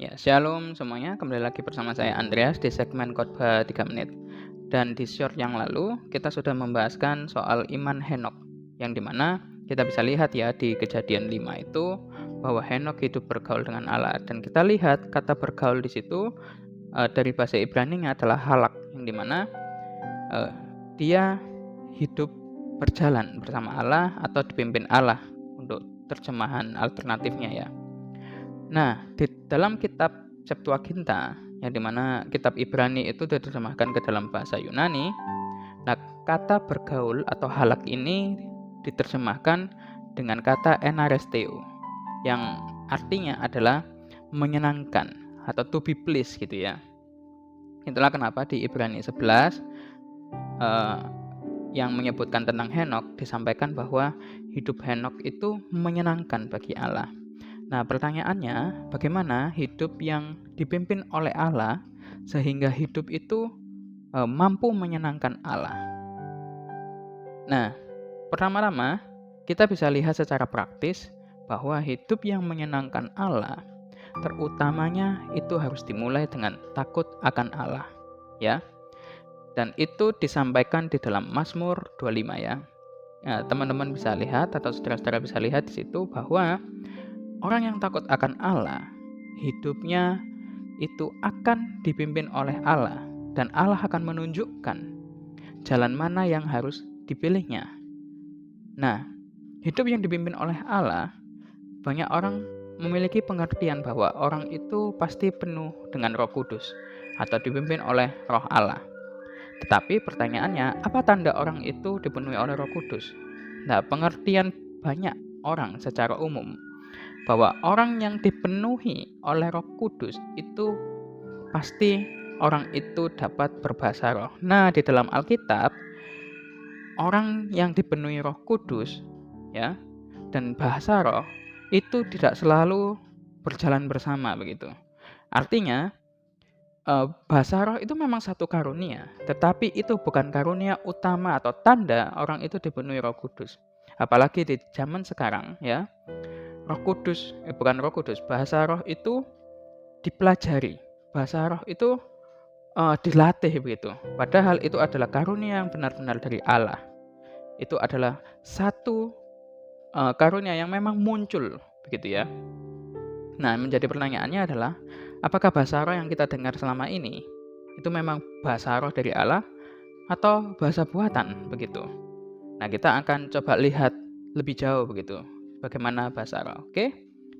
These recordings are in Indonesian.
Ya, shalom semuanya. Kembali lagi bersama saya Andreas di segmen Khotbah 3 menit. Dan di short yang lalu kita sudah membahaskan soal iman Henokh, yang dimana kita bisa lihat ya di Kejadian 5 itu bahwa Henokh hidup bergaul dengan Allah, dan kita lihat kata bergaul di situ dari bahasa Ibrani-nya adalah halak, yang dimana dia hidup berjalan bersama Allah atau dipimpin Allah untuk terjemahan alternatifnya ya. Nah, di dalam kitab Septuaginta, yang dimana kitab Ibrani itu diterjemahkan ke dalam bahasa Yunani, nah kata bergaul atau halak ini diterjemahkan dengan kata enaresteo, yang artinya adalah menyenangkan atau to be pleased gitu ya. Itulah kenapa di Ibrani 11 yang menyebutkan tentang Henokh disampaikan bahwa hidup Henokh itu menyenangkan bagi Allah. Nah, pertanyaannya, bagaimana hidup yang dipimpin oleh Allah sehingga hidup itu mampu menyenangkan Allah? Nah, pertama-tama kita bisa lihat secara praktis bahwa hidup yang menyenangkan Allah terutamanya itu harus dimulai dengan takut akan Allah, ya. Dan itu disampaikan di dalam Mazmur 25 ya. Nah, teman-teman bisa lihat atau saudara-saudara bisa lihat di situ bahwa orang yang takut akan Allah, hidupnya itu akan dipimpin oleh Allah, dan Allah akan menunjukkan jalan mana yang harus dipilihnya. Nah, hidup yang dipimpin oleh Allah, banyak orang memiliki pengertian bahwa orang itu pasti penuh dengan Roh Kudus atau dipimpin oleh Roh Allah. Tetapi pertanyaannya, apa tanda orang itu dipenuhi oleh Roh Kudus? Nah, pengertian banyak orang secara umum bahwa orang yang dipenuhi oleh Roh Kudus itu pasti orang itu dapat berbahasa roh. Nah, di dalam Alkitab, orang yang dipenuhi Roh Kudus ya dan bahasa roh itu tidak selalu berjalan bersama begitu. Artinya bahasa roh itu memang satu karunia, tetapi itu bukan karunia utama atau tanda orang itu dipenuhi Roh Kudus. Apalagi di zaman sekarang ya. Bahasa roh itu dipelajari. Bahasa roh itu dilatih begitu. Padahal itu adalah karunia yang benar-benar dari Allah. Itu adalah satu karunia yang memang muncul begitu ya. Nah, menjadi pertanyaannya adalah, apakah bahasa roh yang kita dengar selama ini itu memang bahasa roh dari Allah atau bahasa buatan begitu? Nah, kita akan coba lihat lebih jauh begitu bagaimana bahasa roh. Oke?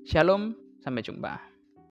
Shalom, sampai jumpa.